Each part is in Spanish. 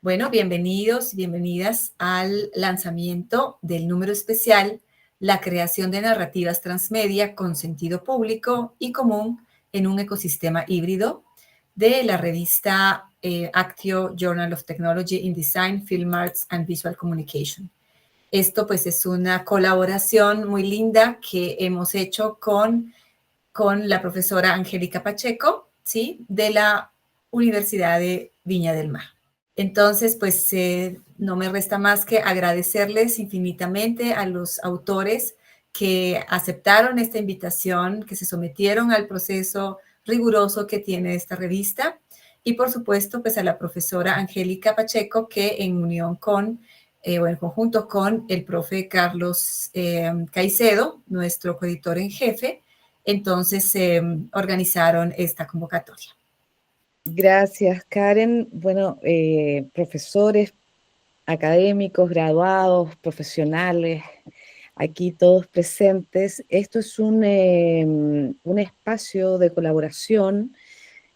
Bueno, bienvenidos y bienvenidas al lanzamiento del número especial, la creación de narrativas transmedia con sentido público y común en un ecosistema híbrido de la revista Actio Journal of Technology in Design, Film Arts and Visual Communication. Esto pues es una colaboración muy linda que hemos hecho con la profesora Angélica Pacheco, ¿sí? De la Universidad de Viña del Mar. Entonces, pues no me resta más que agradecerles infinitamente a los autores que aceptaron esta invitación, que se sometieron al proceso riguroso que tiene esta revista y, por supuesto, pues a la profesora Angélica Pacheco, que en unión con, o en conjunto con el profe Carlos Caicedo, nuestro coeditor en jefe, entonces organizaron esta convocatoria. Gracias, Karen. Bueno, profesores, académicos, graduados, profesionales, aquí todos presentes. Esto es un espacio de colaboración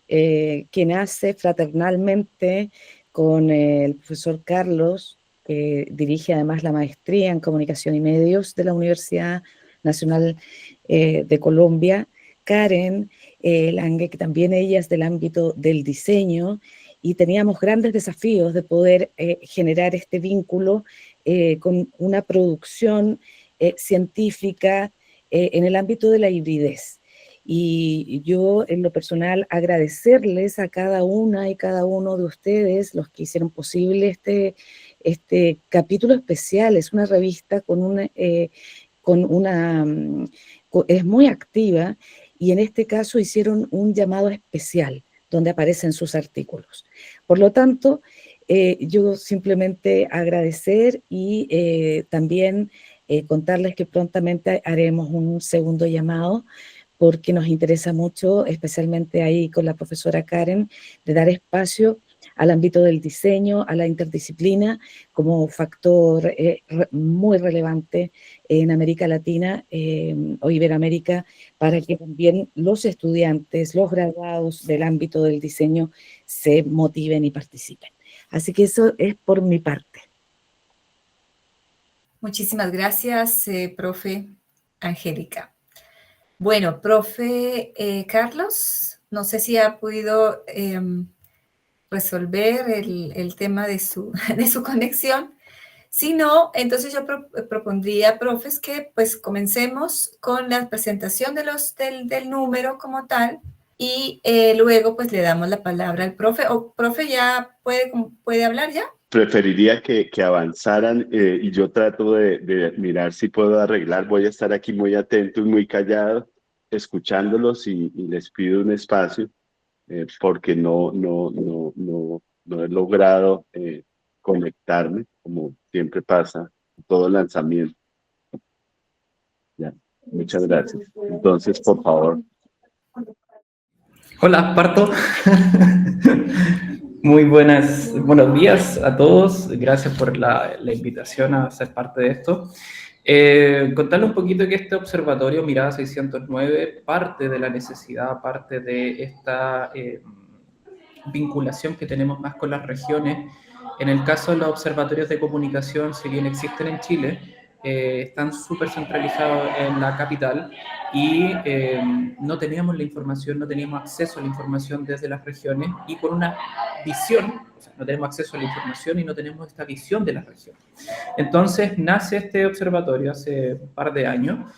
que nace fraternalmente con el profesor Carlos, que dirige además la maestría en Comunicación y Medios de la Universidad Nacional de Colombia, Karen Lange, que también ella es del ámbito del diseño, y teníamos grandes desafíos de poder generar este vínculo con una producción científica en el ámbito de la hibridez. Y yo, en lo personal, agradecerles a cada una y cada uno de ustedes, los que hicieron posible este capítulo especial. Es una revista es muy activa, y en este caso hicieron un llamado especial donde aparecen sus artículos. Por lo tanto, yo simplemente agradecer y también contarles que prontamente haremos un segundo llamado, porque nos interesa mucho, especialmente ahí con la profesora Karen, de dar espacio al ámbito del diseño, a la interdisciplina, como factor muy relevante en América Latina o Iberoamérica, para que también los estudiantes, los graduados del ámbito del diseño se motiven y participen. Así que eso es por mi parte. Muchísimas gracias, profe Angélica. Bueno, profe Carlos, no sé si ha podido resolver el tema de su conexión. Si no, entonces yo propondría, profes, que pues comencemos con la presentación del número como tal y luego pues le damos la palabra al profe. ¿O profe ya puede hablar ya? Preferiría que avanzaran y yo trato de mirar si puedo arreglar. Voy a estar aquí muy atento y muy callado, escuchándolos y les pido un espacio porque no he logrado conectarme, como siempre pasa en todo lanzamiento. Ya, muchas gracias. Entonces, por favor. Hola, parto. Buenos días a todos. Gracias por la invitación a ser parte de esto. Contarle un poquito que este observatorio Mirada 609 parte de la necesidad, parte de esta vinculación que tenemos más con las regiones. En el caso de los observatorios de comunicación, si bien existen en Chile, están súper centralizados en la capital y no teníamos la información, no teníamos acceso a la información desde las regiones y con una visión, o sea, no tenemos acceso a la información y no tenemos esta visión de las regiones. Entonces nace este observatorio hace un par de años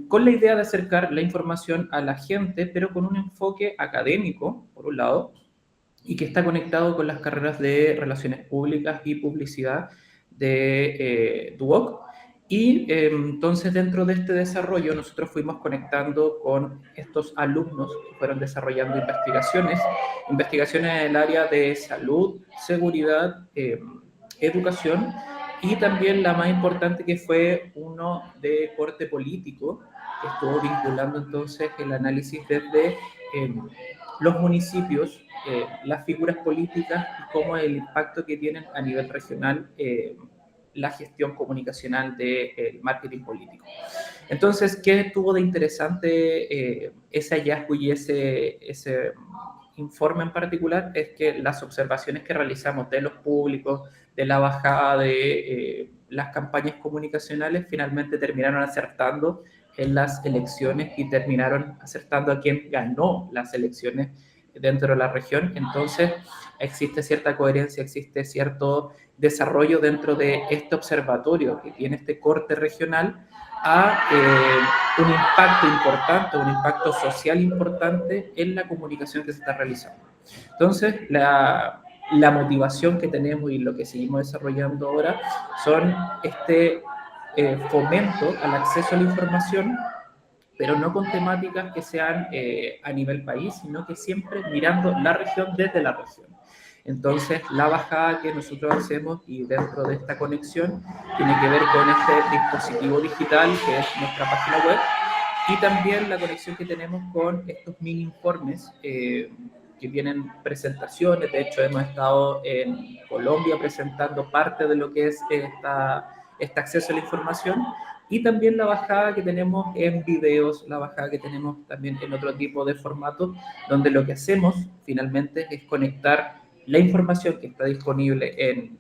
con la idea de acercar la información a la gente, pero con un enfoque académico, por un lado, y que está conectado con las carreras de Relaciones Públicas y Publicidad de DUOC. Y entonces dentro de este desarrollo nosotros fuimos conectando con estos alumnos que fueron desarrollando investigaciones en el área de salud, seguridad, educación, y también la más importante, que fue uno de corte político, que estuvo vinculando entonces el análisis desde los municipios, las figuras políticas y cómo el impacto que tienen a nivel regional la gestión comunicacional del marketing político. Entonces, ¿qué tuvo de interesante ese hallazgo y ese informe en particular? Es que las observaciones que realizamos de los públicos, de la bajada de las campañas comunicacionales, finalmente terminaron acertando en las elecciones y terminaron acertando a quien ganó las elecciones dentro de la región. Entonces, existe cierta coherencia, existe cierto desarrollo dentro de este observatorio que tiene este corte regional a un impacto importante, un impacto social importante en la comunicación que se está realizando. Entonces, la motivación que tenemos y lo que seguimos desarrollando ahora son este fomento al acceso a la información, pero no con temáticas que sean a nivel país, sino que siempre mirando la región desde la región. Entonces, la bajada que nosotros hacemos y dentro de esta conexión tiene que ver con este dispositivo digital que es nuestra página web y también la conexión que tenemos con estos mini informes que vienen presentaciones. De hecho, hemos estado en Colombia presentando parte de lo que es este acceso a la información y también la bajada que tenemos en videos, la bajada que tenemos también en otro tipo de formatos, donde lo que hacemos finalmente es conectar la información que está disponible en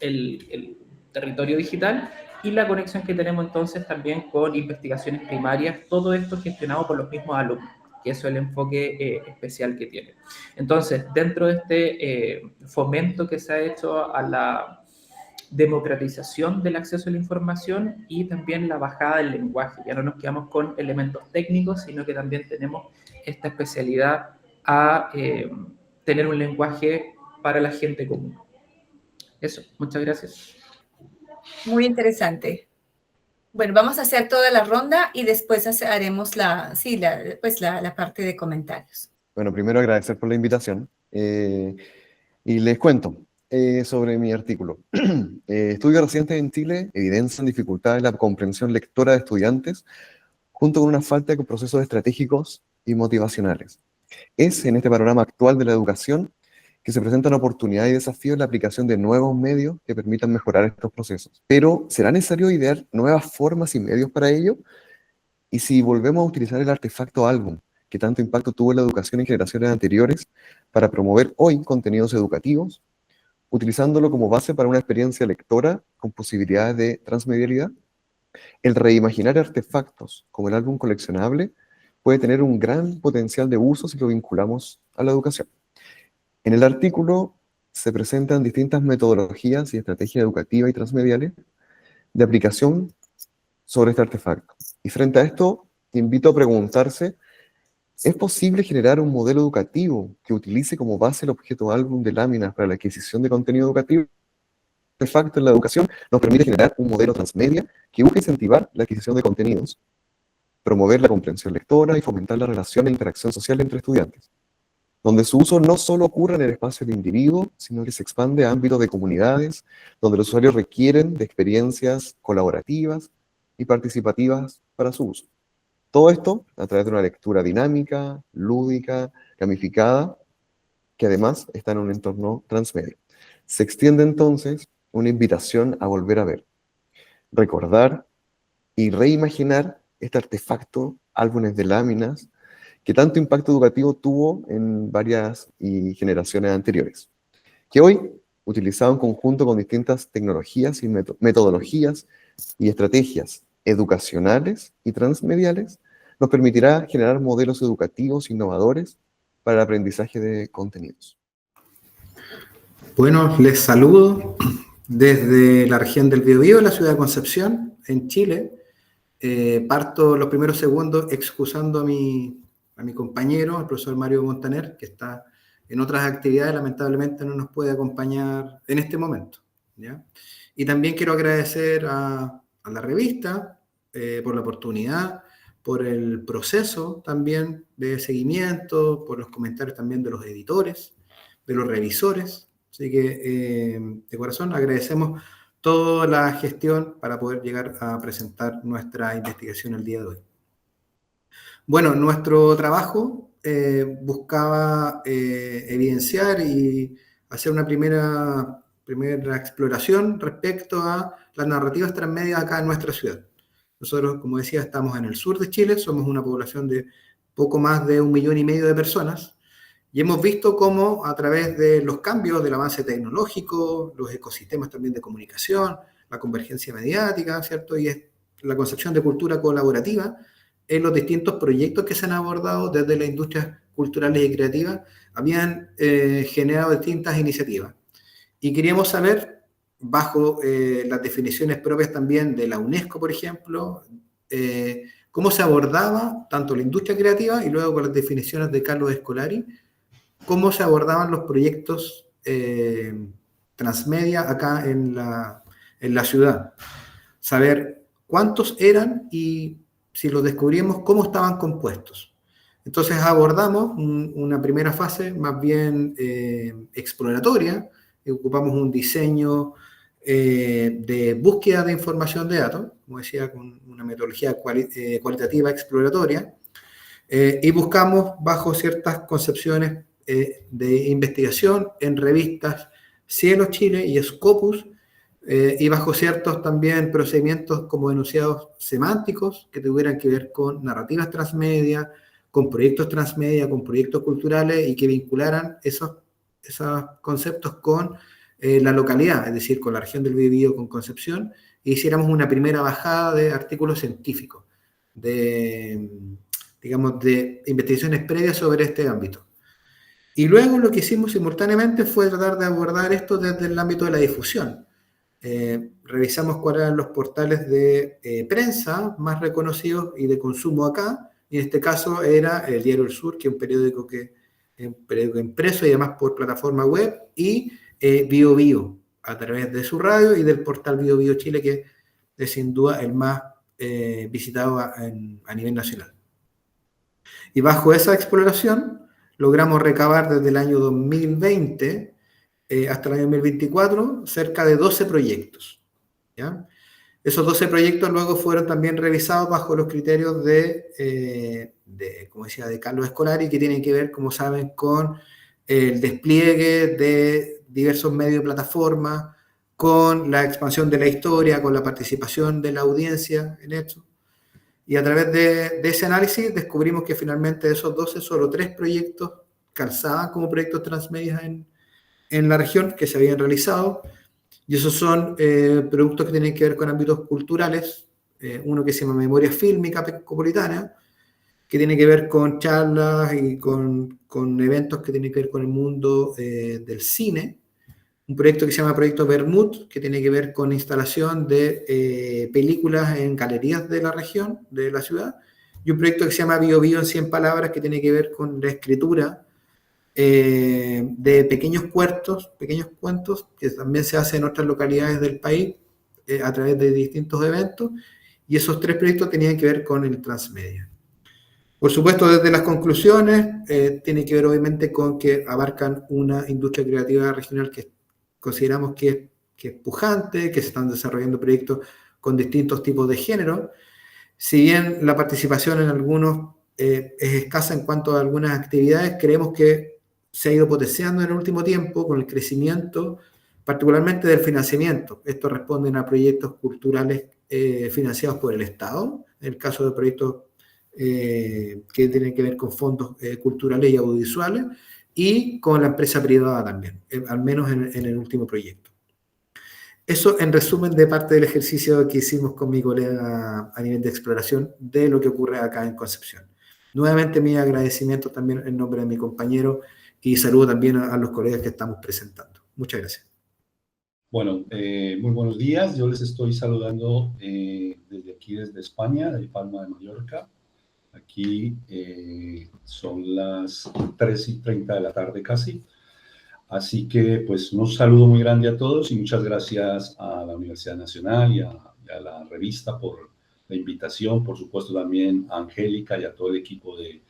el territorio digital y la conexión que tenemos entonces también con investigaciones primarias, todo esto gestionado por los mismos alumnos, que eso es el enfoque especial que tiene. Entonces, dentro de este fomento que se ha hecho a la democratización del acceso a la información y también la bajada del lenguaje, ya no nos quedamos con elementos técnicos, sino que también tenemos esta especialidad a tener un lenguaje para la gente común. Eso, muchas gracias. Muy interesante. Bueno, vamos a hacer toda la ronda y después haremos la parte de comentarios. Bueno, primero agradecer por la invitación y les cuento sobre mi artículo. Estudios recientes en Chile evidencian dificultades en la comprensión lectora de estudiantes junto con una falta de procesos estratégicos y motivacionales. Es en este panorama actual de la educación que se presentan oportunidades y desafíos en la aplicación de nuevos medios que permitan mejorar estos procesos. Pero, ¿será necesario idear nuevas formas y medios para ello? Y si volvemos a utilizar el artefacto álbum, que tanto impacto tuvo en la educación en generaciones anteriores, para promover hoy contenidos educativos, utilizándolo como base para una experiencia lectora con posibilidades de transmedialidad, el reimaginar artefactos como el álbum coleccionable puede tener un gran potencial de uso si lo vinculamos a la educación. En el artículo se presentan distintas metodologías y estrategias educativas y transmediales de aplicación sobre este artefacto. Y frente a esto, te invito a preguntarse, ¿es posible generar un modelo educativo que utilice como base el objeto álbum de láminas para la adquisición de contenido educativo? El artefacto en la educación nos permite generar un modelo transmedia que busca incentivar la adquisición de contenidos, promover la comprensión lectora y fomentar la relación e interacción social entre estudiantes, donde su uso no solo ocurre en el espacio del individuo, sino que se expande a ámbitos de comunidades, donde los usuarios requieren de experiencias colaborativas y participativas para su uso. Todo esto a través de una lectura dinámica, lúdica, gamificada, que además está en un entorno transmedia. Se extiende entonces una invitación a volver a ver, recordar y reimaginar este artefacto, álbumes de láminas, que tanto impacto educativo tuvo en varias generaciones anteriores, que hoy, utilizado en conjunto con distintas tecnologías y metodologías y estrategias educacionales y transmediales, nos permitirá generar modelos educativos innovadores para el aprendizaje de contenidos. Bueno, les saludo desde la región del Biobío, la ciudad de Concepción, en Chile. Parto los primeros segundos excusando a mi compañero, el profesor Mario Montaner, que está en otras actividades, lamentablemente no nos puede acompañar en este momento, ¿ya? Y también quiero agradecer a la revista por la oportunidad, por el proceso también de seguimiento, por los comentarios también de los editores, de los revisores. Así que de corazón agradecemos toda la gestión para poder llegar a presentar nuestra investigación el día de hoy. Bueno, nuestro trabajo buscaba evidenciar y hacer una primera primera exploración respecto a las narrativas transmedia acá en nuestra ciudad. Nosotros, como decía, estamos en el sur de Chile, somos una población de poco más de 1,5 millones de personas, y hemos visto cómo a través de los cambios del avance tecnológico, los ecosistemas también de comunicación, la convergencia mediática, ¿cierto? Y es la concepción de cultura colaborativa, en los distintos proyectos que se han abordado desde las industrias culturales y creativas, habían generado distintas iniciativas. Y queríamos saber, bajo las definiciones propias también de la UNESCO, por ejemplo, cómo se abordaba tanto la industria creativa y luego con las definiciones de Carlos Scolari, cómo se abordaban los proyectos transmedia acá en la ciudad. Saber cuántos eran y si los descubrimos, cómo estaban compuestos. Entonces abordamos una primera fase más bien exploratoria, y ocupamos un diseño de búsqueda de información de datos, como decía, con una metodología cualitativa exploratoria, y buscamos bajo ciertas concepciones de investigación en revistas Cielo Chile y Scopus, y bajo ciertos también procedimientos como enunciados semánticos que tuvieran que ver con narrativas transmedia, con proyectos transmedia, con proyectos culturales y que vincularan esos conceptos con la localidad, es decir, con la región del Biobío, con Concepción, e hiciéramos una primera bajada de artículos científicos, digamos, de investigaciones previas sobre este ámbito. Y luego lo que hicimos simultáneamente fue tratar de abordar esto desde el ámbito de la difusión. Revisamos cuáles eran los portales de prensa más reconocidos y de consumo acá, y en este caso era el Diario El Sur, que es un periódico impreso y además por plataforma web, y Biobío, a través de su radio y del portal Biobío Chile, que es sin duda el más visitado a nivel nacional. Y bajo esa exploración logramos recabar desde el año 2020 hasta el año 2024 cerca de 12 proyectos, ¿ya? Esos 12 proyectos luego fueron también revisados bajo los criterios como decía, de Carlos Scolari, que tienen que ver, como saben, con el despliegue de diversos medios y plataformas, con la expansión de la historia, con la participación de la audiencia en esto. Y a través de ese análisis descubrimos que finalmente de esos 12, solo 3 proyectos calzaban como proyectos transmedia en la región que se habían realizado. Y esos son productos que tienen que ver con ámbitos culturales, uno que se llama Memoria Fílmica Metropolitana, que tiene que ver con charlas y con eventos que tienen que ver con el mundo del cine. Un proyecto que se llama Proyecto Bermud, que tiene que ver con instalación de películas en galerías de la región, de la ciudad. Y un proyecto que se llama Biobío en 100 palabras, que tiene que ver con la escritura de pequeños cuentos, que también se hacen en otras localidades del país a través de distintos eventos. Y esos 3 proyectos tenían que ver con el transmedia. Por supuesto, desde las conclusiones, tiene que ver obviamente con que abarcan una industria creativa regional que consideramos que es pujante, que se están desarrollando proyectos con distintos tipos de género. Si bien la participación en algunos es escasa en cuanto a algunas actividades, creemos que se ha ido potenciando en el último tiempo con el crecimiento, particularmente del financiamiento. Estos responden a proyectos culturales financiados por el Estado, en el caso de proyectos que tienen que ver con fondos culturales y audiovisuales, y con la empresa privada también, al menos en el último proyecto. Eso en resumen de parte del ejercicio que hicimos con mi colega a nivel de exploración de lo que ocurre acá en Concepción. Nuevamente mi agradecimiento también en nombre de mi compañero y saludo también a los colegas que estamos presentando. Muchas gracias. Bueno, muy buenos días. Yo les estoy saludando desde aquí, desde España, de Palma de Mallorca. Aquí son las 3:30 de la tarde casi. Así que, pues, un saludo muy grande a todos y muchas gracias a la Universidad Nacional y a la revista por la invitación. Por supuesto, también a Angélica y a todo el equipo de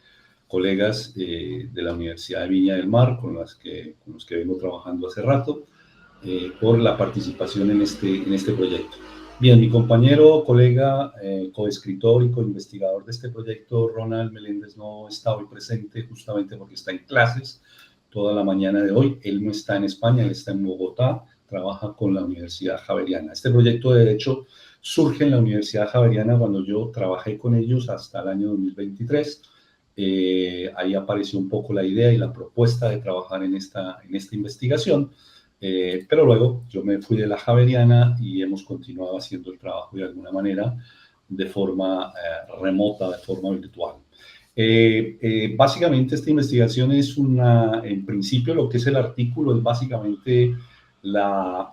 colegas de la Universidad de Viña del Mar, con los que vengo trabajando hace rato, por la participación en este proyecto. Bien, mi compañero, colega, coescritor y coinvestigador de este proyecto, Ronald Meléndez, no está hoy presente justamente porque está en clases toda la mañana de hoy. Él no está en España, él está en Bogotá, trabaja con la Universidad Javeriana. Este proyecto de derecho surge en la Universidad Javeriana cuando yo trabajé con ellos hasta el año 2023. Ahí apareció un poco la idea y la propuesta de trabajar en esta investigación, pero luego yo me fui de la Javeriana y hemos continuado haciendo el trabajo de alguna manera de forma remota, de forma virtual. Básicamente esta investigación es en principio lo que es el artículo es básicamente la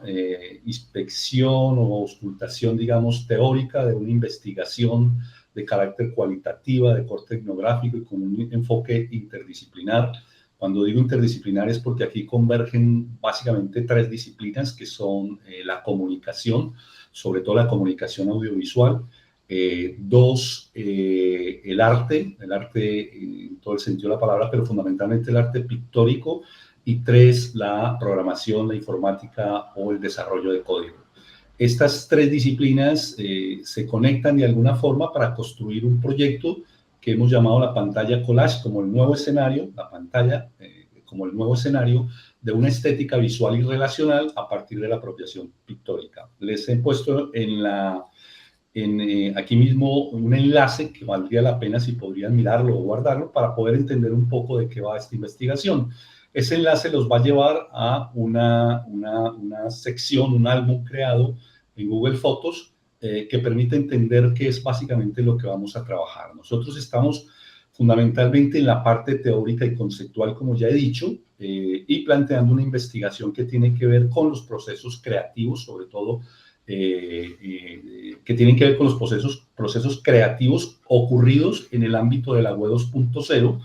inspección o auscultación, digamos, teórica de una investigación de carácter cualitativa, de corte etnográfico y con un enfoque interdisciplinar. Cuando digo interdisciplinar es porque aquí convergen básicamente 3 disciplinas que son la comunicación, sobre todo la comunicación audiovisual, 2, el arte en todo el sentido de la palabra, pero fundamentalmente el arte pictórico, y 3, la programación, la informática o el desarrollo de código. Estas 3 disciplinas se conectan de alguna forma para construir un proyecto que hemos llamado la pantalla collage como el nuevo escenario, la pantalla como el nuevo escenario de una estética visual y relacional a partir de la apropiación pictórica. Les he puesto aquí mismo un enlace que valdría la pena si podrían mirarlo o guardarlo para poder entender un poco de qué va esta investigación. Ese enlace los va a llevar a una sección, un álbum creado en Google Fotos que permite entender qué es básicamente lo que vamos a trabajar. Nosotros estamos fundamentalmente en la parte teórica y conceptual, como ya he dicho, y planteando una investigación que tiene que ver con los procesos creativos, sobre todo que tienen que ver con los procesos creativos ocurridos en el ámbito de la web 2.0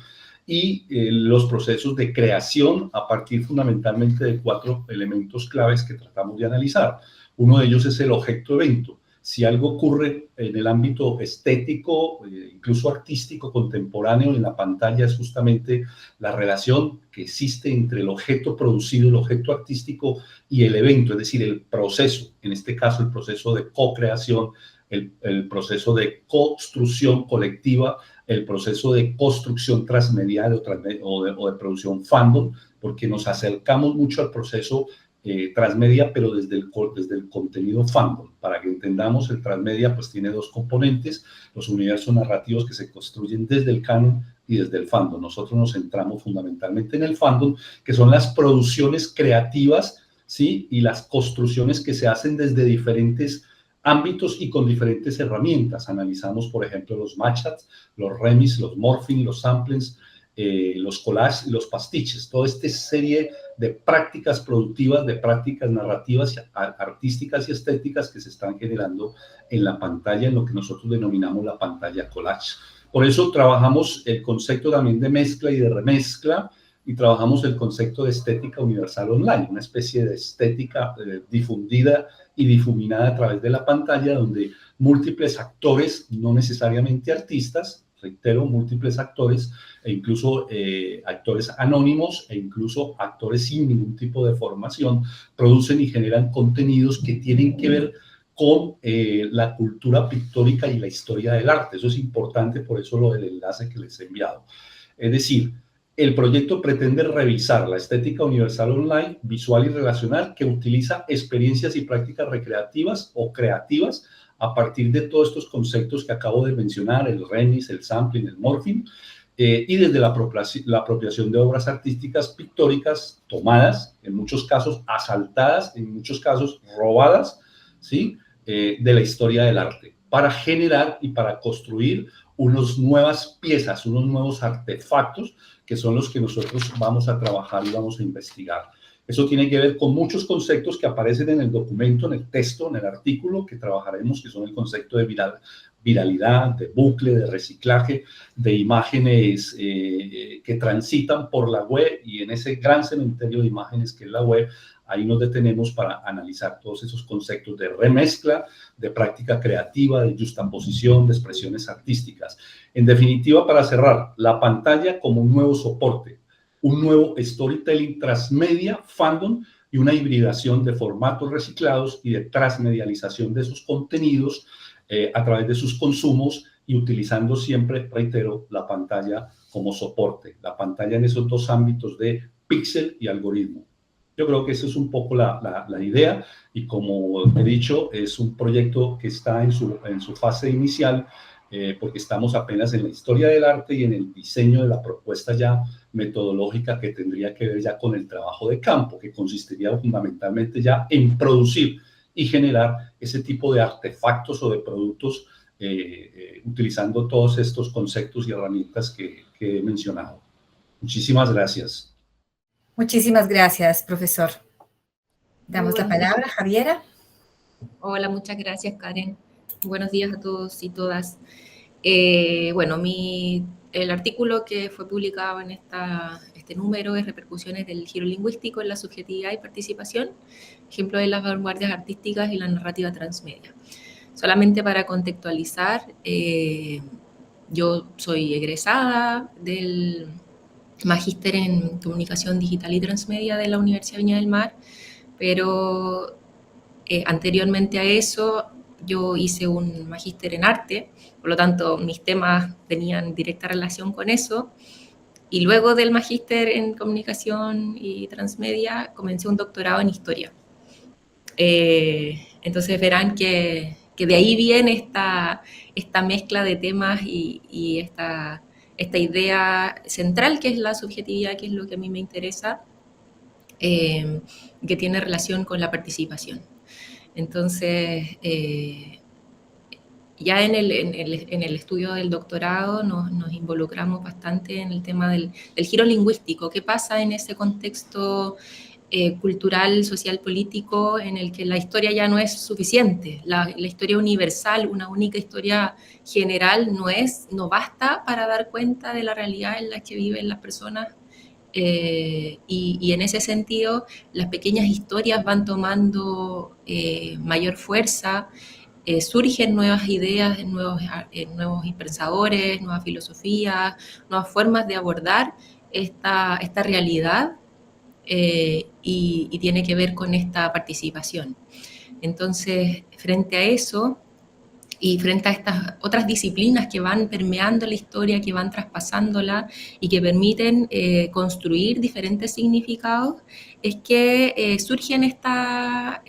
y los procesos de creación a partir fundamentalmente de 4 elementos claves que tratamos de analizar. Uno de ellos es el objeto evento. Si algo ocurre en el ámbito estético, incluso artístico contemporáneo en la pantalla, es justamente la relación que existe entre el objeto producido, el objeto artístico y el evento, es decir, el proceso, en este caso el proceso de co-creación, el proceso de construcción colectiva, el proceso de construcción transmedial o de producción fandom, porque nos acercamos mucho al proceso transmedia, pero desde el contenido fandom. Para que entendamos, el transmedia pues tiene 2 componentes, los universos narrativos que se construyen desde el canon y desde el fandom. Nosotros nos centramos fundamentalmente en el fandom, que son las producciones creativas, ¿sí? Y las construcciones que se hacen desde diferentes ámbitos y con diferentes herramientas. Analizamos, por ejemplo, los matchups, los remix, los morphing, los samplings, los collages y los pastiches. Toda esta serie de prácticas productivas, de prácticas narrativas, artísticas y estéticas que se están generando en la pantalla, en lo que nosotros denominamos la pantalla collage. Por eso trabajamos el concepto también de mezcla y de remezcla, y trabajamos el concepto de estética universal online, una especie de estética difundida y difuminada a través de la pantalla, donde múltiples actores, no necesariamente artistas, reitero, múltiples actores e incluso actores anónimos e incluso actores sin ningún tipo de formación, producen y generan contenidos que tienen que ver con la cultura pictórica y la historia del arte. Eso es importante, por eso lo del enlace que les he enviado. Es decir, el proyecto pretende revisar la estética universal online, visual y relacional, que utiliza experiencias y prácticas recreativas o creativas a partir de todos estos conceptos que acabo de mencionar, el remix, el sampling, el morphing, y desde la apropiación de obras artísticas pictóricas tomadas, en muchos casos asaltadas, en muchos casos robadas, ¿sí? De la historia del arte, para generar y para construir unas nuevas piezas, unos nuevos artefactos, que son los que nosotros vamos a trabajar y vamos a investigar. Eso tiene que ver con muchos conceptos que aparecen en el documento, en el texto, en el artículo que trabajaremos, que son el concepto de viralidad, de bucle, de reciclaje, de imágenes que transitan por la web, y en ese gran cementerio de imágenes que es la web, ahí nos detenemos para analizar todos esos conceptos de remezcla, de práctica creativa, de juxtaposición, de expresiones artísticas. En definitiva, para cerrar, la pantalla como un nuevo soporte, un nuevo storytelling transmedia, fandom, y una hibridación de formatos reciclados y de transmedialización de esos contenidos a través de sus consumos, y utilizando siempre, reitero, la pantalla como soporte. La pantalla en esos 2 ámbitos de píxel y algoritmo. Yo creo que esa es un poco la idea, y como he dicho, es un proyecto que está en su fase inicial, porque estamos apenas en la historia del arte y en el diseño de la propuesta ya metodológica que tendría que ver ya con el trabajo de campo, que consistiría fundamentalmente ya en producir y generar ese tipo de artefactos o de productos utilizando todos estos conceptos y herramientas que he mencionado. Muchísimas gracias. Muchísimas gracias, profesor. Damos la palabra a Javiera. Hola, muchas gracias, Karen. Buenos días a todos y todas. Bueno, el artículo que fue publicado en este número es Repercusiones del giro lingüístico en la subjetividad y participación, ejemplo de las vanguardias artísticas y la narrativa transmedia. Solamente para contextualizar, yo soy egresada del Magíster en Comunicación Digital y Transmedia de la Universidad de Viña del Mar, pero anteriormente a eso yo hice un magíster en arte, por lo tanto mis temas tenían directa relación con eso, y luego del magíster en Comunicación y Transmedia comencé un doctorado en Historia. Entonces verán que de ahí viene esta mezcla de temas y esta idea central que es la subjetividad, que es lo que a mí me interesa, que tiene relación con la participación. Entonces, ya en el estudio del doctorado nos involucramos bastante en el tema del giro lingüístico. ¿Qué pasa en ese contexto cultural, social, político, en el que la historia ya no es suficiente? La historia universal, una única historia general, no basta para dar cuenta de la realidad en la que viven las personas. Y en ese sentido, las pequeñas historias van tomando mayor fuerza, surgen nuevas ideas, nuevos pensadores, nuevas filosofías, nuevas formas de abordar esta realidad, y tiene que ver con esta participación. Entonces, frente a eso, y frente a estas otras disciplinas que van permeando la historia, que van traspasándola y que permiten construir diferentes significados, es que surgen estas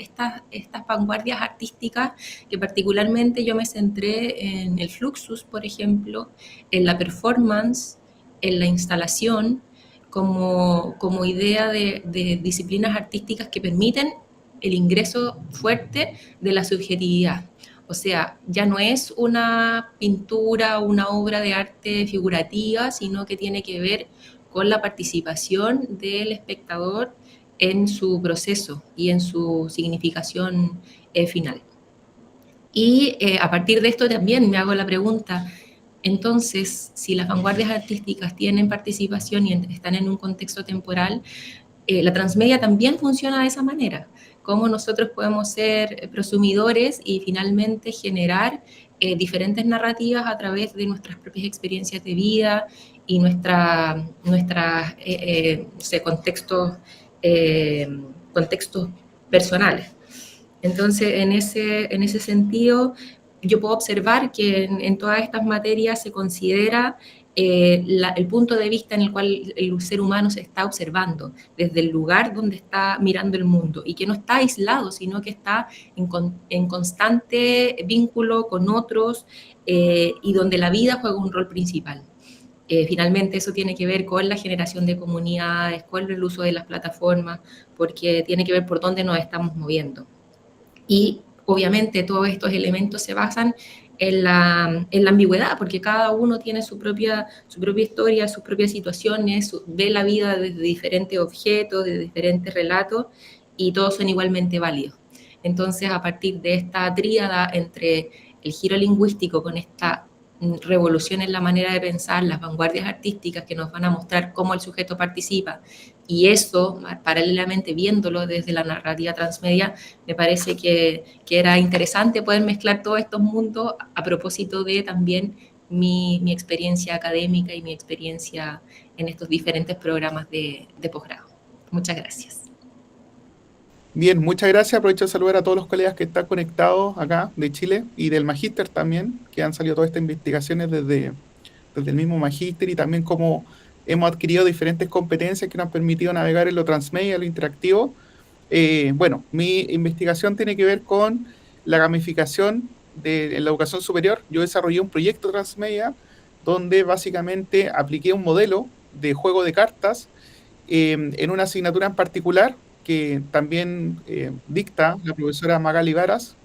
vanguardias artísticas, que particularmente yo me centré en el fluxus, por ejemplo, en la performance, en la instalación, como idea de disciplinas artísticas que permiten el ingreso fuerte de la subjetividad. O sea, ya no es una pintura o una obra de arte figurativa, sino que tiene que ver con la participación del espectador en su proceso y en su significación final. Y a partir de esto también me hago la pregunta, entonces, si las vanguardias artísticas tienen participación y están en un contexto temporal, la transmedia también funciona de esa manera. Cómo nosotros podemos ser prosumidores y finalmente generar diferentes narrativas a través de nuestras propias experiencias de vida y nuestros contextos personales. Entonces, en ese sentido, yo puedo observar que en todas estas materias se considera el punto de vista en el cual el ser humano se está observando, desde el lugar donde está mirando el mundo, y que no está aislado, sino que está en constante vínculo con otros, y donde la vida juega un rol principal. Finalmente eso tiene que ver con la generación de comunidades, con el uso de las plataformas, porque tiene que ver por dónde nos estamos moviendo. Y obviamente todos estos elementos se basan en la ambigüedad, porque cada uno tiene su propia historia, sus propias situaciones, ve la vida desde diferentes objetos, desde diferentes relatos, y todos son igualmente válidos. Entonces, a partir de esta tríada entre el giro lingüístico, con esta revolución en la manera de pensar, las vanguardias artísticas que nos van a mostrar cómo el sujeto participa, y eso, paralelamente viéndolo desde la narrativa transmedia, me parece que era interesante poder mezclar todos estos mundos a propósito de también mi experiencia académica y mi experiencia en estos diferentes programas de posgrado. Muchas gracias. Bien, muchas gracias. Aprovecho de saludar a todos los colegas que están conectados acá de Chile y del Magíster también, que han salido todas estas investigaciones desde el mismo Magíster, y también cómo hemos adquirido diferentes competencias que nos han permitido navegar en lo transmedia, lo interactivo, Bueno, mi investigación tiene que ver con la gamificación en la educación superior. Yo desarrollé un proyecto transmedia donde básicamente apliqué un modelo de juego de cartas en una asignatura en particular que también dicta la profesora Magali Varas,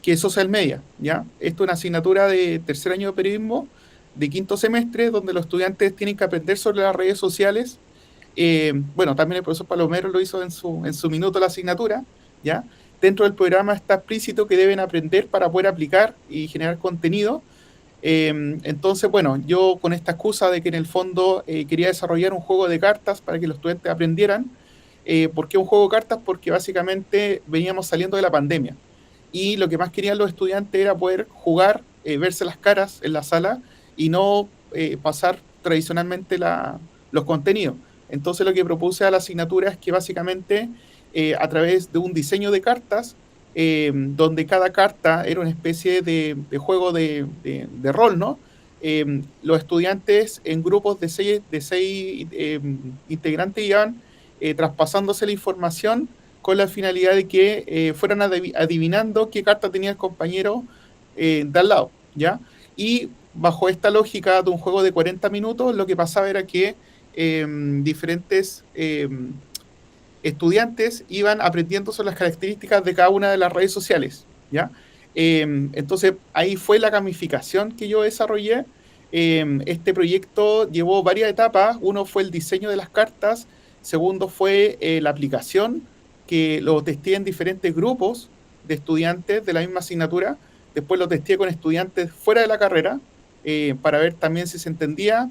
que es Social Media, ¿ya? Esto es una asignatura de tercer año de periodismo, de quinto semestre, donde los estudiantes tienen que aprender sobre las redes sociales. Bueno, también el profesor Palomero lo hizo en su minuto la asignatura, ¿ya? Dentro del programa está explícito que deben aprender para poder aplicar y generar contenido. Entonces, bueno, yo con esta excusa de que en el fondo quería desarrollar un juego de cartas para que los estudiantes aprendieran. ¿Por qué un juego de cartas? Porque básicamente veníamos saliendo de la pandemia y lo que más querían los estudiantes era poder jugar, verse las caras en la sala y no pasar tradicionalmente los contenidos. Entonces lo que propuse a la asignatura es que básicamente a través de un diseño de cartas, donde cada carta era una especie de juego de rol, ¿no? Los estudiantes en grupos de seis integrantes iban traspasándose la información con la finalidad de que fueran adivinando qué carta tenía el compañero de al lado, ¿ya? Y bajo esta lógica de un juego de 40 minutos, lo que pasaba era que diferentes estudiantes iban aprendiendo sobre las características de cada una de las redes sociales, ¿ya? Entonces, ahí fue la gamificación que yo desarrollé. Este proyecto llevó varias etapas. Uno fue el diseño de las cartas, segundo fue la aplicación, que lo testé en diferentes grupos de estudiantes de la misma asignatura. Después lo testé con estudiantes fuera de la carrera para ver también si se entendía.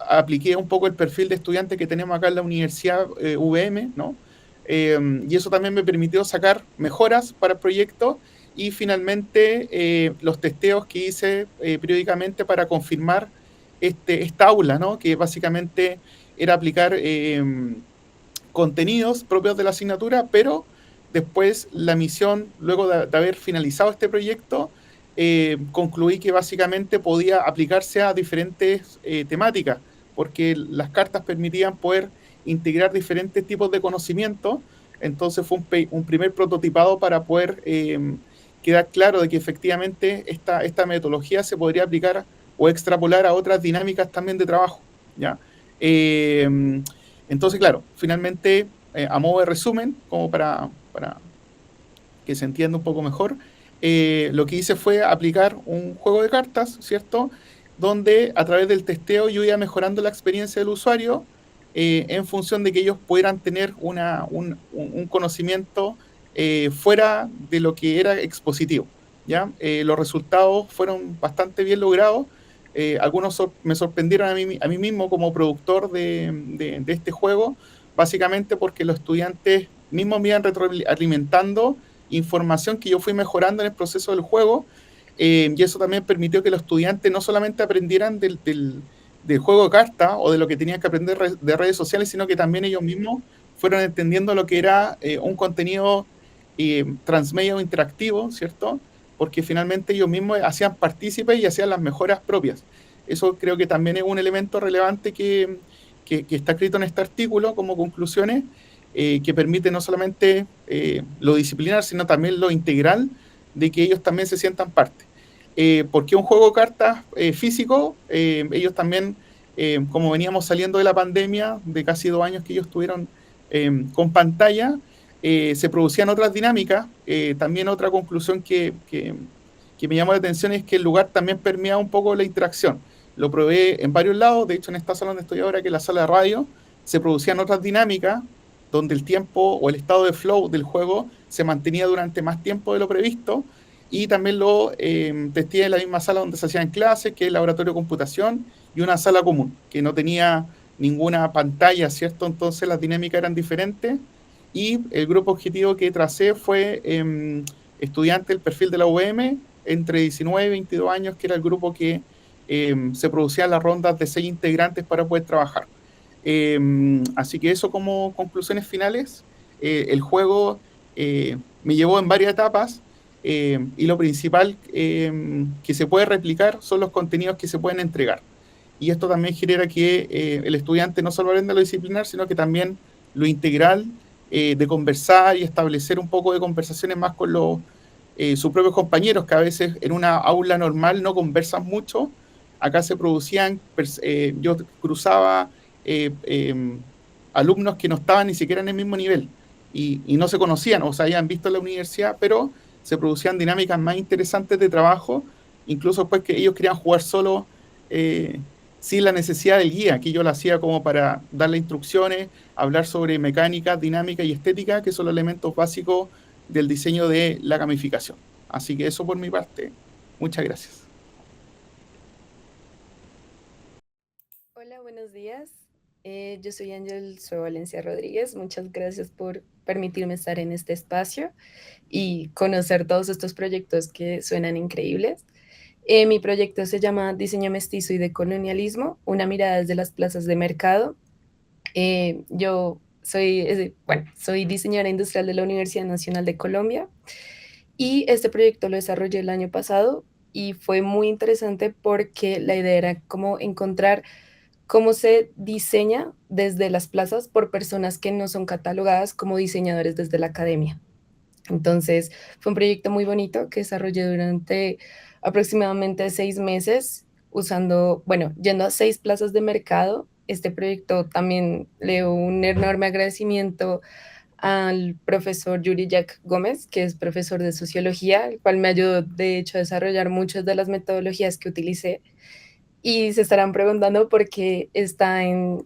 Apliqué un poco el perfil de estudiante que tenemos acá en la Universidad UVM, ¿no? Y eso también me permitió sacar mejoras para el proyecto y finalmente los testeos que hice periódicamente para confirmar esta aula, ¿no? Que básicamente era aplicar contenidos propios de la asignatura, pero después la misión, luego de haber finalizado este proyecto, concluí que básicamente podía aplicarse a diferentes temáticas, porque las cartas permitían poder integrar diferentes tipos de conocimiento. Entonces fue un primer prototipado para poder quedar claro de que efectivamente esta metodología se podría aplicar o extrapolar a otras dinámicas también de trabajo, ¿ya? Entonces, claro, finalmente, a modo de resumen, como para que se entienda un poco mejor, lo que hice fue aplicar un juego de cartas, ¿cierto?, donde a través del testeo yo iba mejorando la experiencia del usuario en función de que ellos pudieran tener un conocimiento fuera de lo que era expositivo, ¿ya? Los resultados fueron bastante bien logrados. Algunos me sorprendieron a mí mismo como productor de este juego, básicamente porque los estudiantes mismos me iban retroalimentando información que yo fui mejorando en el proceso del juego. Y eso también permitió que los estudiantes no solamente aprendieran del juego de cartas o de lo que tenían que aprender de redes sociales, sino que también ellos mismos fueron entendiendo lo que era un contenido transmedia o interactivo, ¿cierto? Porque finalmente ellos mismos hacían partícipes y hacían las mejoras propias. Eso creo que también es un elemento relevante que está escrito en este artículo como conclusiones, que permite no solamente lo disciplinar, sino también lo integral, de que ellos también se sientan parte. Porque un juego de cartas físico, ellos también, como veníamos saliendo de la pandemia, de casi 2 años que ellos estuvieron con pantalla, se producían otras dinámicas. También otra conclusión que me llamó la atención es que el lugar también permeaba un poco la interacción. Lo probé en varios lados, de hecho en esta sala donde estoy ahora, que es la sala de radio, se producían otras dinámicas donde el tiempo o el estado de flow del juego se mantenía durante más tiempo de lo previsto, y también lo testé en la misma sala donde se hacían clases, que es el laboratorio de computación, y una sala común, que no tenía ninguna pantalla, ¿cierto? Entonces las dinámicas eran diferentes, y el grupo objetivo que tracé fue estudiantes del perfil de la UVM, entre 19 y 22 años, que era el grupo que se producían las rondas de 6 integrantes para poder trabajar. Así que eso como conclusiones finales. El juego me llevó en varias etapas, y lo principal que se puede replicar son los contenidos que se pueden entregar. Y esto también genera que el estudiante no solo aprenda lo disciplinar, sino que también lo integral de conversar y establecer un poco de conversaciones más con sus propios compañeros, que a veces en una aula normal no conversan mucho. Acá se producían, yo cruzaba alumnos que no estaban ni siquiera en el mismo nivel y no se conocían o se habían visto en la universidad, pero se producían dinámicas más interesantes de trabajo, incluso pues que ellos querían jugar solo sin la necesidad del guía. Aquí yo lo hacía como para darle instrucciones, hablar sobre mecánica, dinámica y estética, que son los elementos básicos del diseño de la gamificación. Así que eso por mi parte. Muchas gracias. Hola, buenos días. Yo soy Ángel Sue Valencia Rodríguez. Muchas gracias por permitirme estar en este espacio y conocer todos estos proyectos que suenan increíbles. Mi proyecto se llama Diseño Mestizo y Decolonialismo, una mirada desde las plazas de mercado. Yo soy diseñadora industrial de la Universidad Nacional de Colombia y este proyecto lo desarrollé el año pasado y fue muy interesante porque la idea era como encontrar cómo se diseña desde las plazas por personas que no son catalogadas como diseñadores desde la academia. Entonces, fue un proyecto muy bonito que desarrollé durante aproximadamente 6 meses, yendo a 6 plazas de mercado. Este proyecto también le doy un enorme agradecimiento al profesor Yuri Jack Gómez, que es profesor de sociología, el cual me ayudó, de hecho, a desarrollar muchas de las metodologías que utilicé. Y se estarán preguntando por qué está en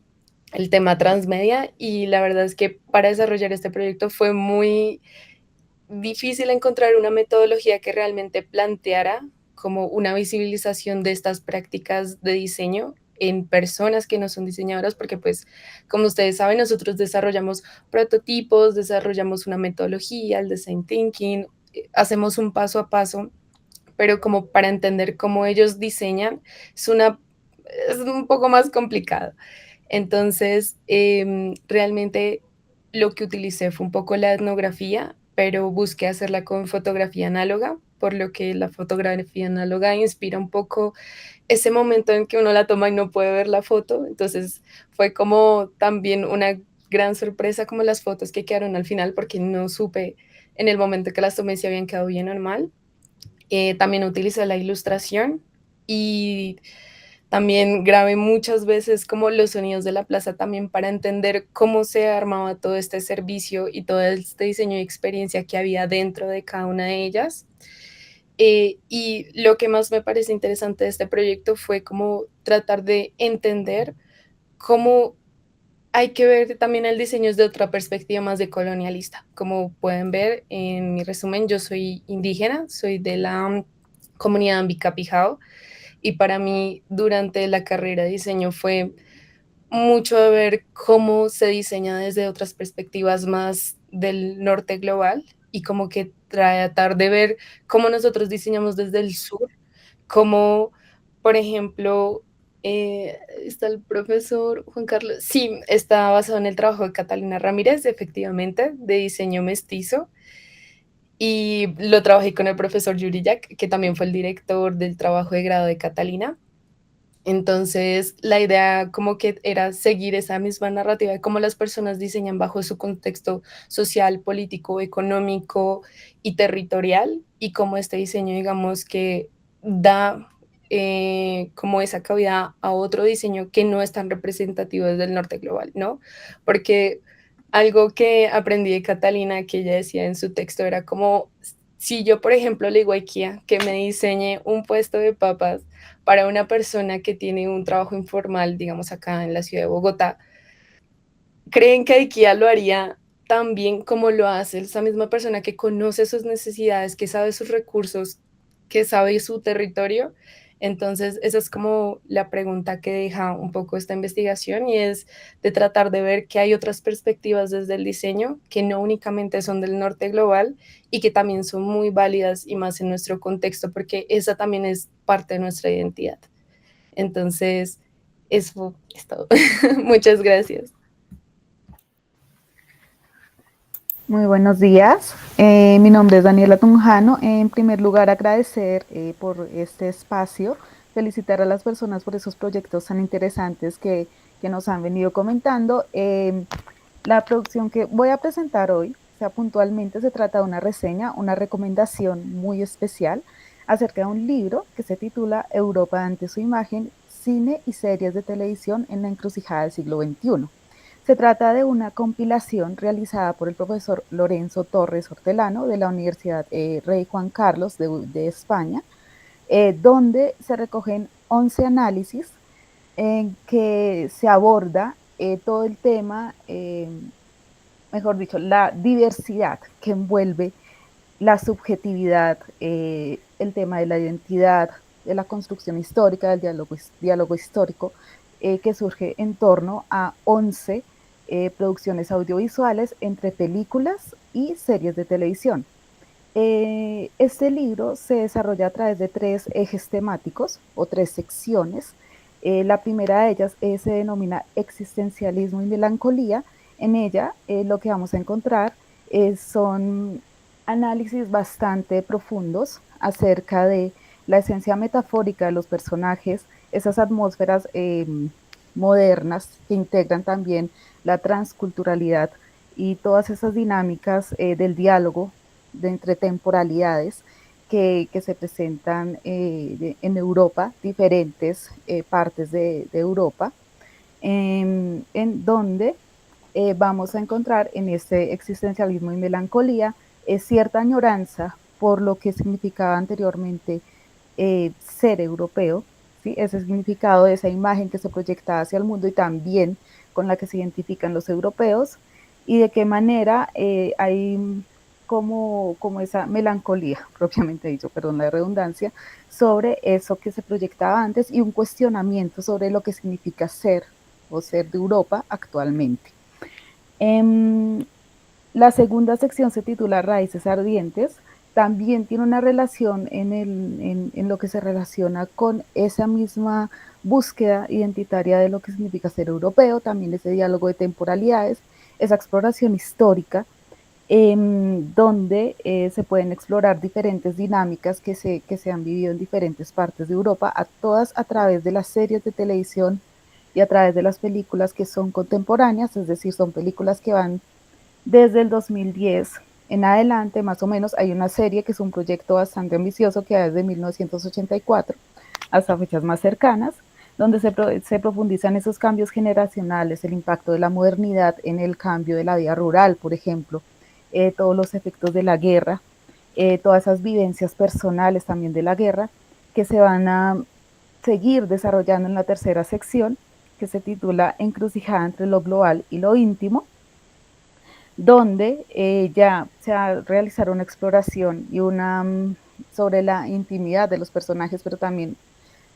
el tema transmedia, y la verdad es que para desarrollar este proyecto fue muy difícil encontrar una metodología que realmente planteara como una visibilización de estas prácticas de diseño en personas que no son diseñadoras, porque pues, como ustedes saben, nosotros desarrollamos prototipos, desarrollamos una metodología, el design thinking, hacemos un paso a paso, pero como para entender cómo ellos diseñan es un poco más complicado. Entonces, realmente lo que utilicé fue un poco la etnografía, pero busqué hacerla con fotografía análoga, por lo que la fotografía análoga inspira un poco ese momento en que uno la toma y no puede ver la foto. Entonces, fue como también una gran sorpresa como las fotos que quedaron al final, porque no supe en el momento que las tomé si habían quedado bien o mal. También utilicé la ilustración y también grabé muchas veces como los sonidos de la plaza también para entender cómo se armaba todo este servicio y todo este diseño y experiencia que había dentro de cada una de ellas. Y lo que más me parece interesante de este proyecto fue como tratar de entender cómo hay que ver también el diseño desde otra perspectiva más decolonialista. Como pueden ver en mi resumen, yo soy indígena, soy de la comunidad Ambicapijao, y para mí durante la carrera de diseño fue mucho de ver cómo se diseña desde otras perspectivas más del norte global y como que tratar de ver cómo nosotros diseñamos desde el sur, como por ejemplo está el profesor Juan Carlos, sí, está basado en el trabajo de Catalina Ramírez, efectivamente, de diseño mestizo, y lo trabajé con el profesor Yuri Jack, que también fue el director del trabajo de grado de Catalina. Entonces, la idea como que era seguir esa misma narrativa de cómo las personas diseñan bajo su contexto social, político, económico y territorial, y cómo este diseño, digamos, que da como esa cabida a otro diseño que no es tan representativo desde el norte global, ¿no? Porque algo que aprendí de Catalina, que ella decía en su texto, era como, si yo, por ejemplo, le digo a IKEA que me diseñe un puesto de papas para una persona que tiene un trabajo informal, digamos acá en la ciudad de Bogotá, ¿creen que IKEA lo haría tan bien como lo hace esa misma persona que conoce sus necesidades, que sabe sus recursos, que sabe su territorio? Entonces, esa es como la pregunta que deja un poco esta investigación, y es de tratar de ver que hay otras perspectivas desde el diseño que no únicamente son del norte global y que también son muy válidas y más en nuestro contexto, porque esa también es parte de nuestra identidad. Entonces, eso es todo. Muchas gracias. Muy buenos días. Mi nombre es Daniela Tunjano. En primer lugar, agradecer por este espacio, felicitar a las personas por esos proyectos tan interesantes que nos han venido comentando. La producción que voy a presentar hoy, o sea, puntualmente se trata de una reseña, una recomendación muy especial acerca de un libro que se titula Europa ante su imagen, cine y series de televisión en la encrucijada del siglo XXI. Se trata de una compilación realizada por el profesor Lorenzo Torres Hortelano de la Universidad Rey Juan Carlos de España, donde se recogen 11 análisis en que se aborda todo el tema, mejor dicho, la diversidad que envuelve la subjetividad, el tema de la identidad, de la construcción histórica, del diálogo histórico, que surge en torno a 11 producciones audiovisuales entre películas y series de televisión. Este libro se desarrolla a través de 3 ejes temáticos o 3 secciones. La primera de ellas se denomina existencialismo y melancolía. En ella lo que vamos a encontrar son análisis bastante profundos acerca de la esencia metafórica de los personajes, esas atmósferas modernas que integran también la transculturalidad y todas esas dinámicas del diálogo de entre temporalidades que se presentan en Europa, diferentes partes de Europa, en donde vamos a encontrar en este existencialismo y melancolía cierta añoranza por lo que significaba anteriormente ser europeo, ¿sí? Ese significado de esa imagen que se proyectaba hacia el mundo y también con la que se identifican los europeos, y de qué manera hay como esa melancolía, propiamente dicho, perdón la redundancia, sobre eso que se proyectaba antes y un cuestionamiento sobre lo que significa ser o ser de Europa actualmente. La segunda sección se titula Raíces Ardientes. También tiene una relación en lo que se relaciona con esa misma búsqueda identitaria de lo que significa ser europeo, también ese diálogo de temporalidades, esa exploración histórica, donde se pueden explorar diferentes dinámicas que se han vivido en diferentes partes de Europa, todas a través de las series de televisión y a través de las películas que son contemporáneas, es decir, son películas que van desde el 2010 en adelante, más o menos. Hay una serie que es un proyecto bastante ambicioso que va desde 1984 hasta fechas más cercanas, donde se profundizan esos cambios generacionales, el impacto de la modernidad en el cambio de la vida rural, por ejemplo, todos los efectos de la guerra, todas esas vivencias personales también de la guerra, que se van a seguir desarrollando en la tercera sección, que se titula Encrucijada entre lo global y lo íntimo, donde ya se va a realizar una exploración y sobre la intimidad de los personajes, pero también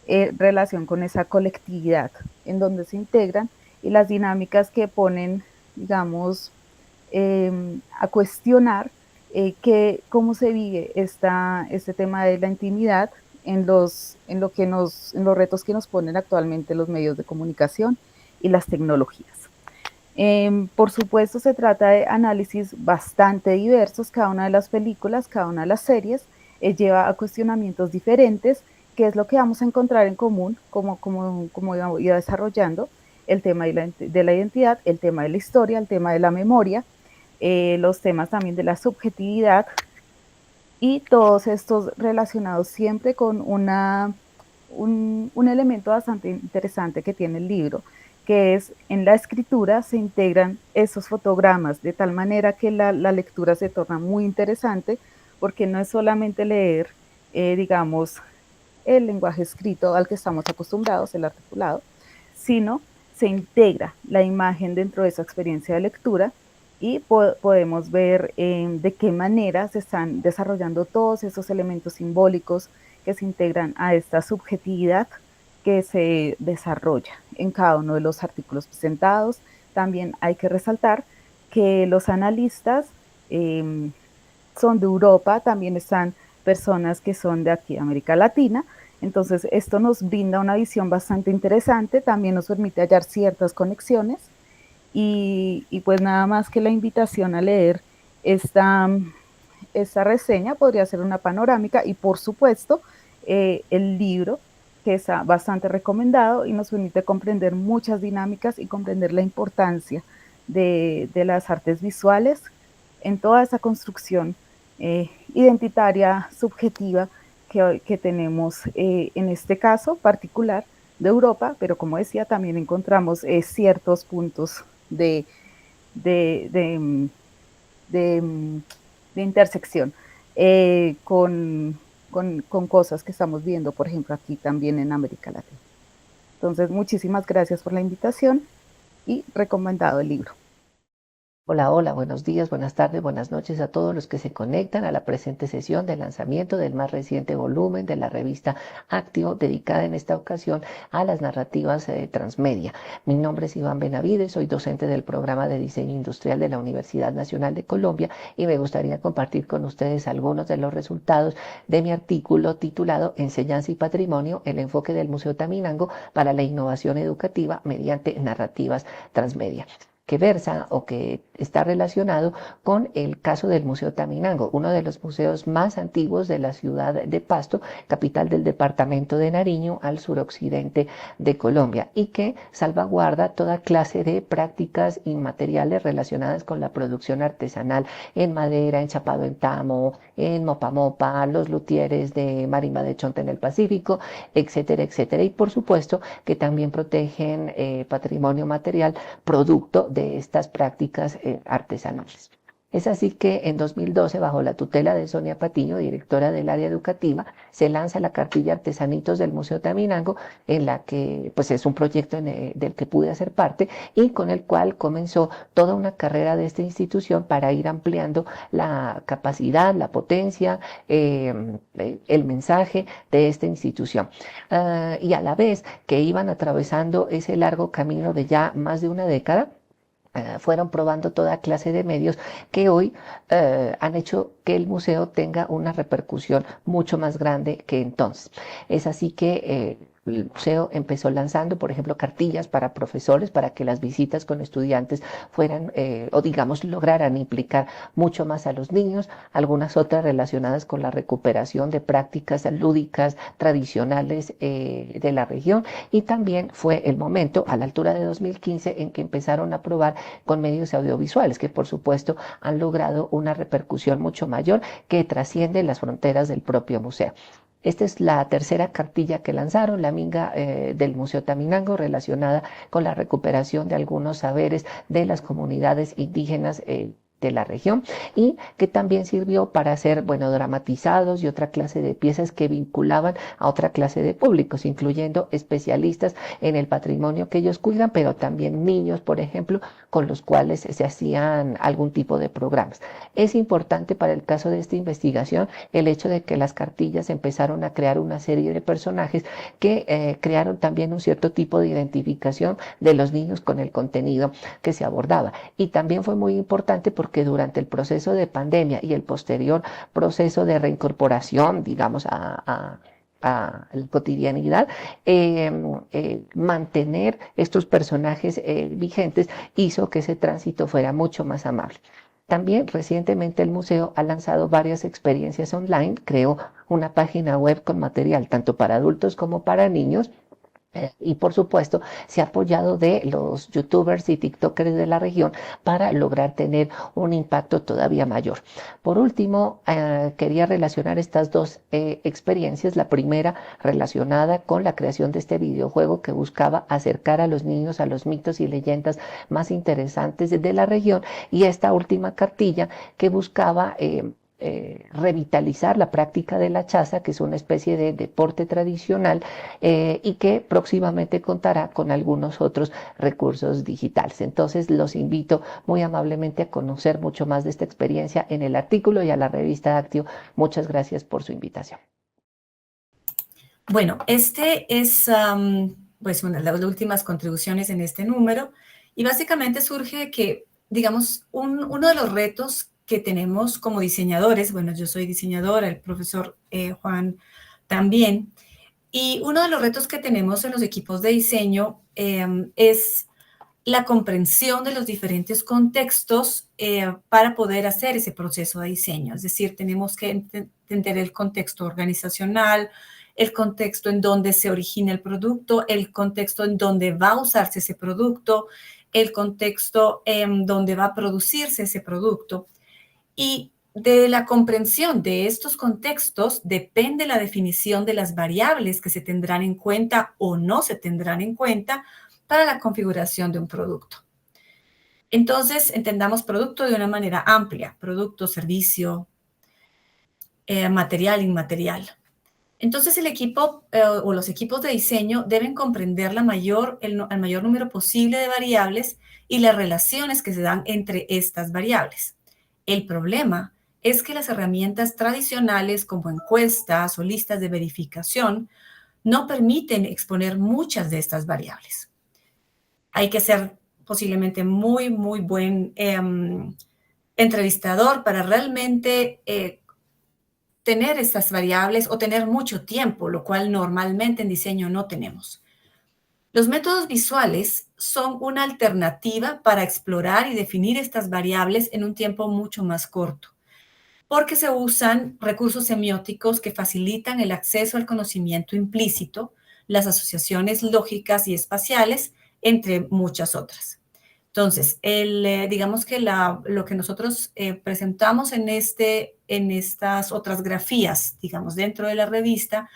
relación con esa colectividad en donde se integran y las dinámicas que ponen, digamos, a cuestionar cómo se vive este tema de la intimidad en los retos que nos ponen actualmente los medios de comunicación y las tecnologías. Por supuesto, se trata de análisis bastante diversos. Cada una de las películas, cada una de las series lleva a cuestionamientos diferentes, que es lo que vamos a encontrar en común, como iba desarrollando, el tema de la identidad, el tema de la historia, el tema de la memoria, los temas también de la subjetividad, y todos estos relacionados siempre con un elemento bastante interesante que tiene el libro, que es en la escritura se integran esos fotogramas de tal manera que la lectura se torna muy interesante, porque no es solamente leer, digamos, el lenguaje escrito al que estamos acostumbrados, el articulado, sino se integra la imagen dentro de esa experiencia de lectura y podemos ver de qué manera se están desarrollando todos esos elementos simbólicos que se integran a esta subjetividad que se desarrolla en cada uno de los artículos presentados. También hay que resaltar que los analistas son de Europa, también están personas que son de aquí, de América Latina. Entonces, esto nos brinda una visión bastante interesante, también nos permite hallar ciertas conexiones y pues nada más que la invitación a leer esta reseña podría ser una panorámica y por supuesto el libro, que está bastante recomendado y nos permite comprender muchas dinámicas y comprender la importancia de las artes visuales en toda esa construcción identitaria, subjetiva que tenemos en este caso particular de Europa, pero como decía, también encontramos ciertos puntos de intersección con cosas que estamos viendo, por ejemplo, aquí también en América Latina. Entonces, muchísimas gracias por la invitación y recomendado el libro. Hola, hola, buenos días, buenas tardes, buenas noches a todos los que se conectan a la presente sesión de lanzamiento del más reciente volumen de la revista Actio, dedicada en esta ocasión a las narrativas transmedia. Mi nombre es Iván Benavides, soy docente del programa de diseño industrial de la Universidad Nacional de Colombia y me gustaría compartir con ustedes algunos de los resultados de mi artículo titulado Enseñanza y Patrimonio, el enfoque del Museo Taminango para la innovación educativa mediante narrativas transmedia, que versa o que está relacionado con el caso del Museo Taminango, uno de los museos más antiguos de la ciudad de Pasto, capital del departamento de Nariño, al suroccidente de Colombia, y que salvaguarda toda clase de prácticas inmateriales relacionadas con la producción artesanal en madera, en chapado en tamo, en mopa mopa, los luthieres de marimba de Chonta en el Pacífico, etcétera, etcétera. Y por supuesto que también protegen patrimonio material producto de estas prácticas artesanales. Es así que en 2012, bajo la tutela de Sonia Patiño, directora del área educativa, se lanza la cartilla Artesanitos del Museo Taminango, en la que pues es un proyecto del que pude hacer parte y con el cual comenzó toda una carrera de esta institución para ir ampliando la capacidad, la potencia, el mensaje de esta institución. Y a la vez que iban atravesando ese largo camino de ya más de una década, fueron probando toda clase de medios que hoy han hecho que el museo tenga una repercusión mucho más grande que entonces. Es así que el museo empezó lanzando, por ejemplo, cartillas para profesores para que las visitas con estudiantes fueran, o digamos, lograran implicar mucho más a los niños, algunas otras relacionadas con la recuperación de prácticas lúdicas tradicionales de la región, y también fue el momento, a la altura de 2015, en que empezaron a probar con medios audiovisuales, que por supuesto han logrado una repercusión mucho mayor que trasciende las fronteras del propio museo. Esta es la tercera cartilla que lanzaron, la minga del Museo Taminango, relacionada con la recuperación de algunos saberes de las comunidades indígenas de la región, y que también sirvió para ser, bueno, dramatizados y otra clase de piezas que vinculaban a otra clase de públicos, incluyendo especialistas en el patrimonio que ellos cuidan, pero también niños, por ejemplo, con los cuales se hacían algún tipo de programas. Es importante para el caso de esta investigación el hecho de que las cartillas empezaron a crear una serie de personajes que crearon también un cierto tipo de identificación de los niños con el contenido que se abordaba. Y también fue muy importante porque durante el proceso de pandemia y el posterior proceso de reincorporación, digamos, a la cotidianidad, mantener estos personajes vigentes hizo que ese tránsito fuera mucho más amable. También recientemente el museo ha lanzado varias experiencias online, creó una página web con material tanto para adultos como para niños. Y por supuesto se ha apoyado de los youtubers y tiktokers de la región para lograr tener un impacto todavía mayor. Por último, quería relacionar estas dos experiencias. La primera relacionada con la creación de este videojuego que buscaba acercar a los niños a los mitos y leyendas más interesantes de la región, y esta última cartilla que buscaba revitalizar la práctica de la chaza, que es una especie de deporte tradicional y que próximamente contará con algunos otros recursos digitales. Entonces los invito muy amablemente a conocer mucho más de esta experiencia en el artículo y a la revista Actio. Muchas gracias por su invitación. Bueno, este es pues una de las últimas contribuciones en este número, y básicamente surge de que, digamos, uno de los retos que tenemos como diseñadores, bueno, yo soy diseñadora, el profesor Juan también, y uno de los retos que tenemos en los equipos de diseño es la comprensión de los diferentes contextos para poder hacer ese proceso de diseño. Es decir, tenemos que entender el contexto organizacional, el contexto en donde se origina el producto, el contexto en donde va a usarse ese producto, el contexto en donde va a producirse ese producto. Y de la comprensión de estos contextos depende la definición de las variables que se tendrán en cuenta o no se tendrán en cuenta para la configuración de un producto. Entonces, entendamos producto de una manera amplia: producto, servicio, material, inmaterial. Entonces, el equipo o los equipos de diseño deben comprender el mayor número posible de variables y las relaciones que se dan entre estas variables. El problema es que las herramientas tradicionales como encuestas o listas de verificación no permiten exponer muchas de estas variables. Hay que ser posiblemente muy buen entrevistador para realmente tener estas variables o tener mucho tiempo, lo cual normalmente en diseño no tenemos. Los métodos visuales son una alternativa para explorar y definir estas variables en un tiempo mucho más corto, porque se usan recursos semióticos que facilitan el acceso al conocimiento implícito, las asociaciones lógicas y espaciales, entre muchas otras. Entonces, digamos que lo que nosotros presentamos en estas otras grafías, digamos, dentro de la revista,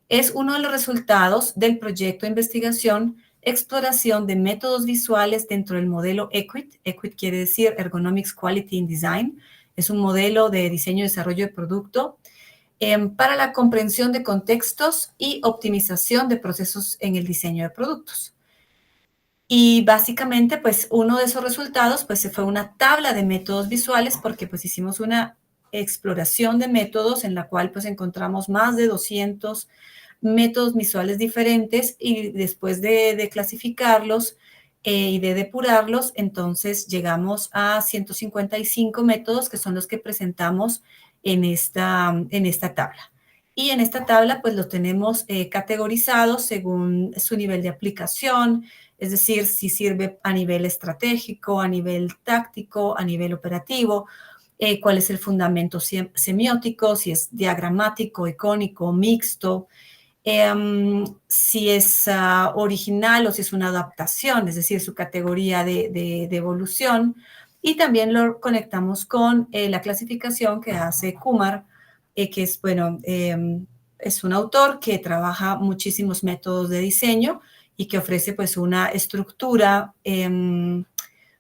es uno de los resultados del proyecto de investigación Exploración de métodos visuales dentro del modelo EQUIT. EQUIT quiere decir Ergonomics, Quality and Design. Es un modelo de diseño y desarrollo de producto para la comprensión de contextos y optimización de procesos en el diseño de productos. Y básicamente, pues, uno de esos resultados, pues, se fue una tabla de métodos visuales, porque, pues, hicimos una exploración de métodos en la cual, pues, encontramos más de 200 métodos visuales diferentes, y después de clasificarlos y de depurarlos, entonces llegamos a 155 métodos, que son los que presentamos en esta tabla. Y en esta tabla, pues, los tenemos categorizados según su nivel de aplicación, es decir, si sirve a nivel estratégico, a nivel táctico, a nivel operativo, cuál es el fundamento semiótico, si es diagramático, icónico, mixto, si es original o si es una adaptación, es decir, su categoría de evolución. Y también lo conectamos con la clasificación que hace Kumar, que es, bueno, es un autor que trabaja muchísimos métodos de diseño y que ofrece, pues, una estructura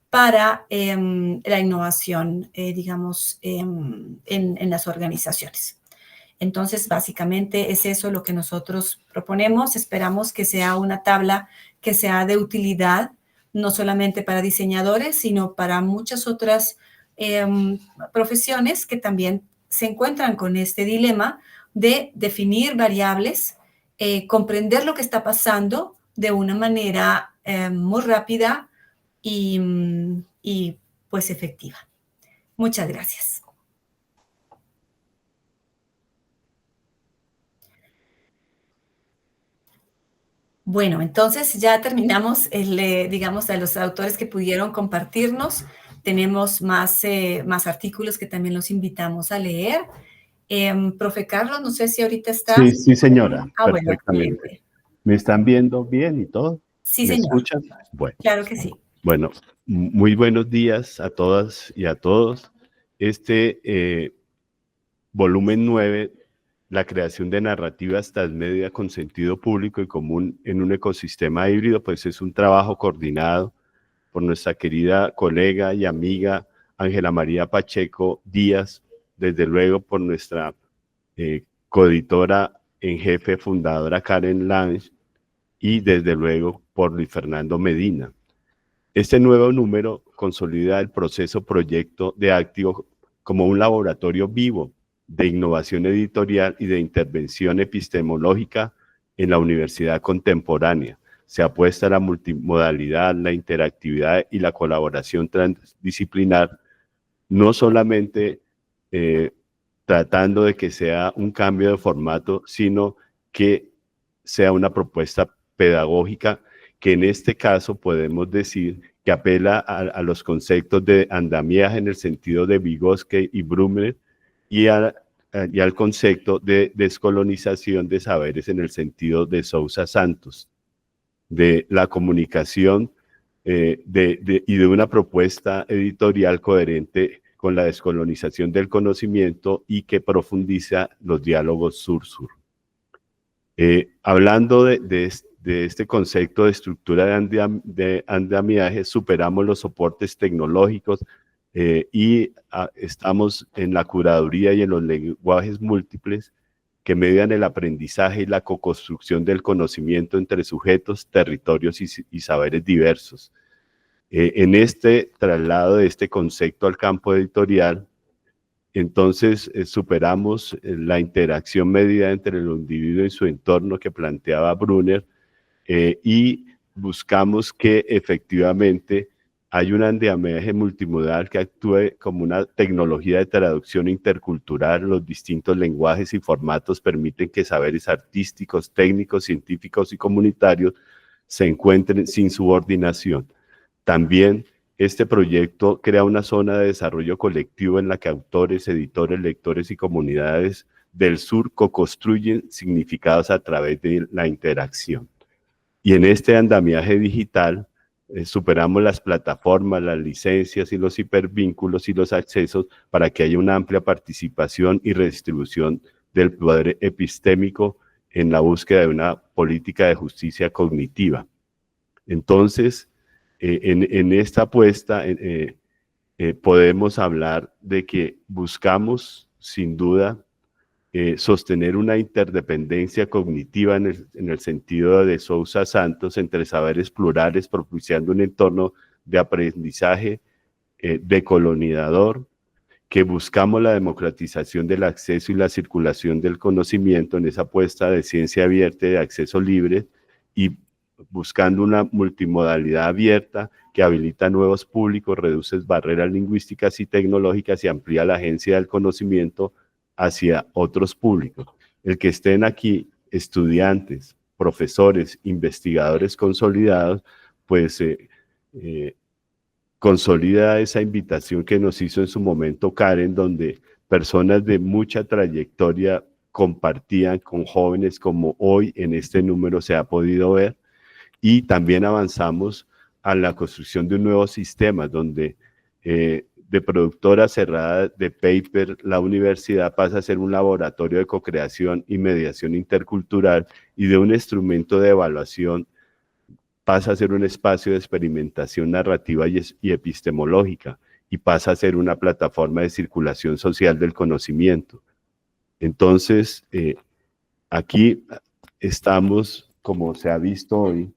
para la innovación, digamos, en las organizaciones. Entonces, básicamente es eso lo que nosotros proponemos. Esperamos que sea una tabla que sea de utilidad, no solamente para diseñadores, sino para muchas otras profesiones que también se encuentran con este dilema de definir variables, comprender lo que está pasando de una manera muy rápida y pues efectiva. Muchas gracias. Bueno, entonces ya terminamos, digamos, a los autores que pudieron compartirnos. Tenemos más artículos que también los invitamos a leer. Profe Carlos, no sé si ahorita estás. Sí, señora, perfectamente. Bueno, excelente. ¿Me están viendo bien y todo? Sí, ¿Me señor. escuchan? Bueno. Claro que sí. Bueno, muy buenos días a todas y a todos. Volumen 9, la creación de narrativas transmedia con sentido público y común en un ecosistema híbrido, pues es un trabajo coordinado por nuestra querida colega y amiga Ángela María Pacheco Díaz, desde luego por nuestra coeditora en jefe, fundadora Karen Lange, y desde luego por Luis Fernando Medina. Este nuevo número consolida el proceso proyecto de Actio como un laboratorio vivo de innovación editorial y de intervención epistemológica en la universidad contemporánea. Se apuesta a la multimodalidad, la interactividad y la colaboración transdisciplinar, no solamente tratando de que sea un cambio de formato, sino que sea una propuesta pedagógica que en este caso podemos decir que apela a los conceptos de andamiaje en el sentido de Vygotsky y Brummer y al concepto de descolonización de saberes en el sentido de Sousa Santos, de la comunicación y de una propuesta editorial coherente con la descolonización del conocimiento y que profundiza los diálogos sur-sur. Hablando de este concepto de estructura de andamiaje, superamos los soportes tecnológicos y estamos en la curaduría y en los lenguajes múltiples que median el aprendizaje y la coconstrucción del conocimiento entre sujetos, territorios y saberes diversos. En este traslado de este concepto al campo editorial, entonces superamos la interacción medida entre el individuo y su entorno que planteaba Brunner y buscamos que efectivamente hay un andamiaje multimodal que actúe como una tecnología de traducción intercultural. Los distintos lenguajes y formatos permiten que saberes artísticos, técnicos, científicos y comunitarios se encuentren sin subordinación. También este proyecto crea una zona de desarrollo colectivo en la que autores, editores, lectores y comunidades del sur co-construyen significados a través de la interacción. Y en este andamiaje digital superamos las plataformas, las licencias y los hipervínculos y los accesos para que haya una amplia participación y redistribución del poder epistémico en la búsqueda de una política de justicia cognitiva. Entonces, en esta apuesta podemos hablar de que buscamos, sin duda, sostener una interdependencia cognitiva en el sentido de Sousa Santos entre saberes plurales, propiciando un entorno de aprendizaje decolonizador, que buscamos la democratización del acceso y la circulación del conocimiento en esa apuesta de ciencia abierta y de acceso libre, y buscando una multimodalidad abierta que habilita nuevos públicos, reduce barreras lingüísticas y tecnológicas y amplía la agencia del conocimiento hacia otros públicos. El que estén aquí estudiantes, profesores, investigadores consolidados, pues consolida esa invitación que nos hizo en su momento Karen, donde personas de mucha trayectoria compartían con jóvenes como hoy en este número se ha podido ver, y también avanzamos a la construcción de un nuevo sistema donde de productora cerrada de paper, la universidad pasa a ser un laboratorio de co-creación y mediación intercultural, y de un instrumento de evaluación pasa a ser un espacio de experimentación narrativa y epistemológica, y pasa a ser una plataforma de circulación social del conocimiento. Entonces, aquí estamos, como se ha visto hoy,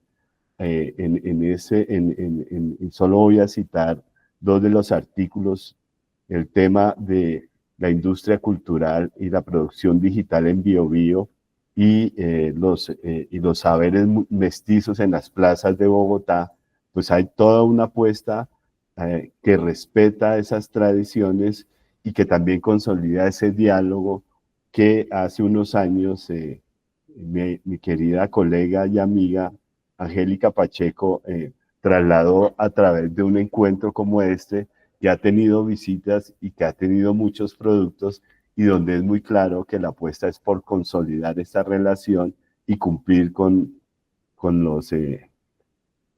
solo voy a citar dos de los artículos: el tema de la industria cultural y la producción digital en Biobío y los saberes mestizos en las plazas de Bogotá. Pues hay toda una apuesta que respeta esas tradiciones y que también consolida ese diálogo que hace unos años mi querida colega y amiga Angélica Pacheco trasladó a través de un encuentro como este, que ha tenido visitas y que ha tenido muchos productos, y donde es muy claro que la apuesta es por consolidar esta relación y cumplir con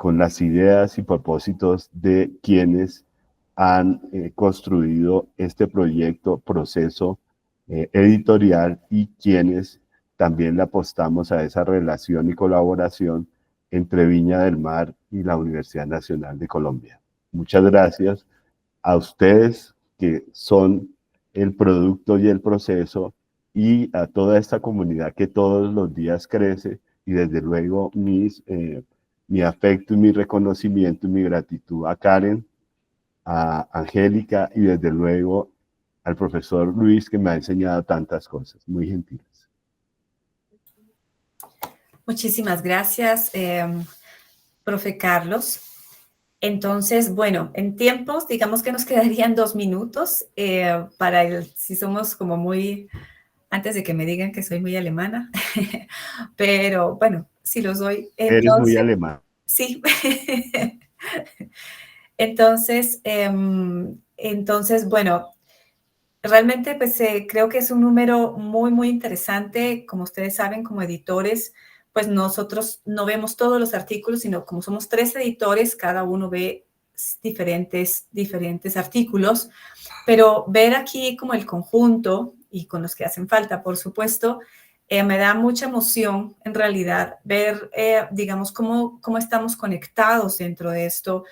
las ideas y propósitos de quienes han construido este proceso editorial, y quienes también le apostamos a esa relación y colaboración entre Viña del Mar y la Universidad Nacional de Colombia. Muchas gracias a ustedes, que son el producto y el proceso, y a toda esta comunidad que todos los días crece, y desde luego mi afecto y mi reconocimiento y mi gratitud a Karen, a Angélica y desde luego al profesor Luis, que me ha enseñado tantas cosas muy gentiles. Muchísimas gracias, profe Carlos. Entonces, bueno, en tiempos, digamos que nos quedarían 2 minutos si somos como muy, antes de que me digan que soy muy alemana, pero bueno, sí lo soy. Entonces, eres muy alemán. Sí, Entonces, bueno, realmente pues creo que es un número muy, muy interesante. Como ustedes saben, como editores, pues nosotros no vemos todos los artículos, sino como somos 3 editores, cada uno ve diferentes artículos, pero ver aquí como el conjunto y con los que hacen falta, por supuesto, me da mucha emoción en realidad ver, digamos, cómo estamos conectados dentro de esto.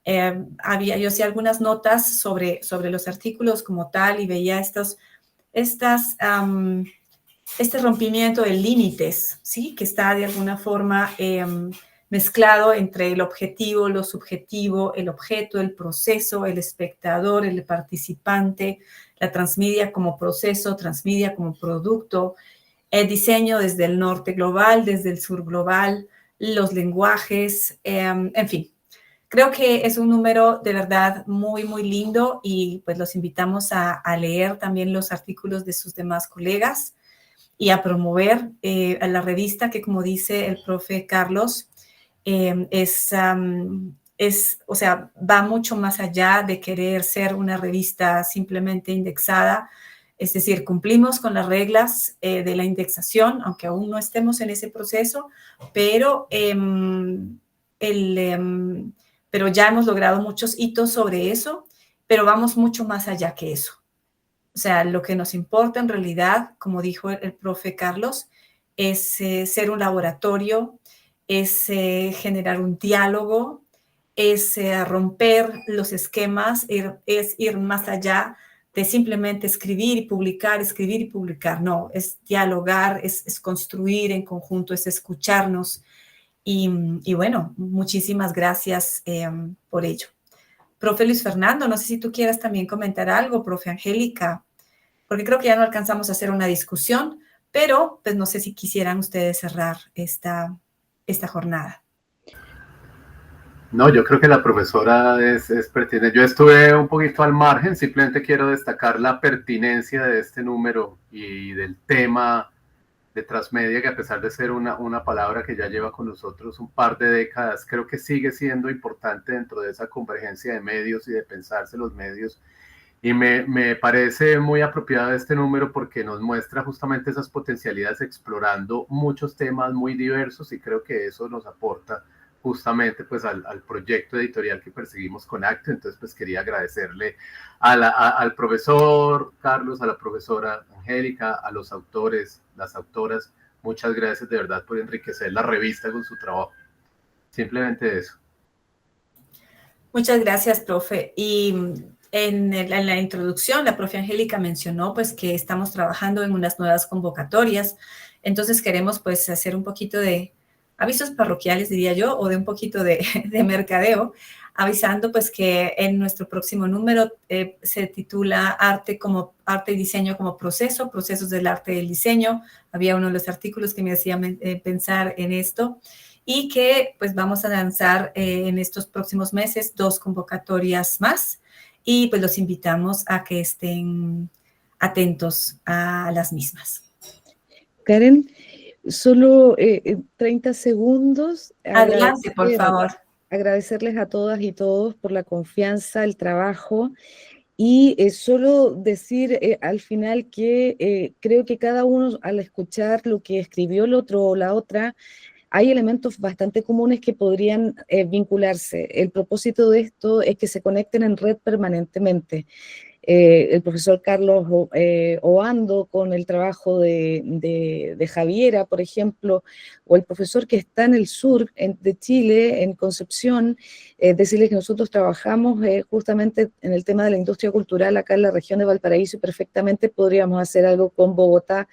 Yo hacía algunas notas sobre los artículos como tal y veía este rompimiento de límites, ¿sí? Que está de alguna forma mezclado entre el objetivo, lo subjetivo, el objeto, el proceso, el espectador, el participante, la transmedia como proceso, transmedia como producto, el diseño desde el norte global, desde el sur global, los lenguajes, en fin. Creo que es un número de verdad muy, muy lindo y pues los invitamos a leer también los artículos de sus demás colegas y a promover a la revista que, como dice el profe Carlos, o sea, va mucho más allá de querer ser una revista simplemente indexada. Es decir, cumplimos con las reglas de la indexación, aunque aún no estemos en ese proceso, pero pero ya hemos logrado muchos hitos sobre eso, pero vamos mucho más allá que eso. O sea, lo que nos importa en realidad, como dijo el profe Carlos, es ser un laboratorio, es generar un diálogo, es romper los esquemas, es ir más allá de simplemente escribir y publicar. No, es dialogar, es construir en conjunto, es escucharnos. Y bueno, muchísimas gracias por ello. Profe Luis Fernando, no sé si tú quieras también comentar algo, profe Angélica, porque creo que ya no alcanzamos a hacer una discusión, pero pues no sé si quisieran ustedes cerrar esta jornada. No, yo creo que la profesora es pertinente. Yo estuve un poquito al margen, simplemente quiero destacar la pertinencia de este número y del tema de transmedia, que a pesar de ser una palabra que ya lleva con nosotros un par de décadas, creo que sigue siendo importante dentro de esa convergencia de medios y de pensarse los medios. Y me parece muy apropiado este número porque nos muestra justamente esas potencialidades explorando muchos temas muy diversos y creo que eso nos aporta justamente pues al proyecto editorial que perseguimos con Acto. Entonces pues quería agradecerle al profesor Carlos, a la profesora Angélica, a los autores, las autoras, muchas gracias de verdad por enriquecer la revista con su trabajo. Simplemente eso. Muchas gracias, profe. Y en la introducción, la profe Angélica mencionó pues que estamos trabajando en unas nuevas convocatorias. Entonces queremos pues hacer un poquito de avisos parroquiales, diría yo, o de un poquito de mercadeo, avisando pues que en nuestro próximo número se titula Arte y Diseño como Proceso, Procesos del Arte y del Diseño. Había uno de los artículos que me hacía pensar en esto. Y que pues vamos a lanzar en estos próximos meses 2 convocatorias más y pues los invitamos a que estén atentos a las mismas. Karen, solo 30 segundos. Adelante, por favor. Agradecerles a todas y todos por la confianza, el trabajo y solo decir al final que creo que cada uno al escuchar lo que escribió el otro o la otra, hay elementos bastante comunes que podrían vincularse. El propósito de esto es que se conecten en red permanentemente. El profesor Carlos Oando con el trabajo de Javiera, por ejemplo, o el profesor que está en el sur de Chile, en Concepción, decirles que nosotros trabajamos justamente en el tema de la industria cultural acá en la región de Valparaíso y perfectamente podríamos hacer algo con Bogotá.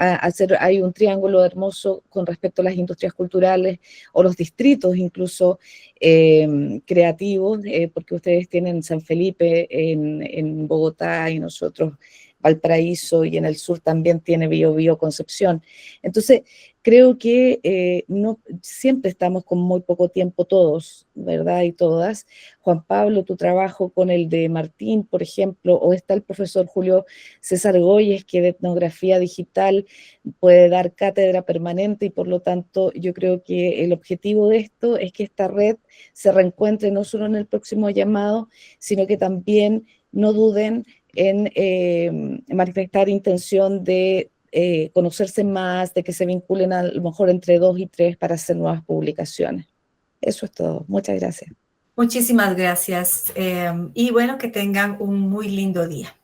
Hay un triángulo hermoso con respecto a las industrias culturales o los distritos incluso creativos, porque ustedes tienen San Felipe en Bogotá y nosotros Valparaíso y en el sur también tiene Biobío, Concepción. Entonces, creo que no, siempre estamos con muy poco tiempo todos, ¿verdad? Y todas. Juan Pablo, tu trabajo con el de Martín, por ejemplo, o está el profesor Julio César Goyes, que de etnografía digital puede dar cátedra permanente y por lo tanto yo creo que el objetivo de esto es que esta red se reencuentre no solo en el próximo llamado, sino que también no duden en manifestar intención de conocerse más, de que se vinculen a lo mejor entre 2 y 3 para hacer nuevas publicaciones. Eso es todo. Muchas gracias. Muchísimas gracias. Y bueno, que tengan un muy lindo día.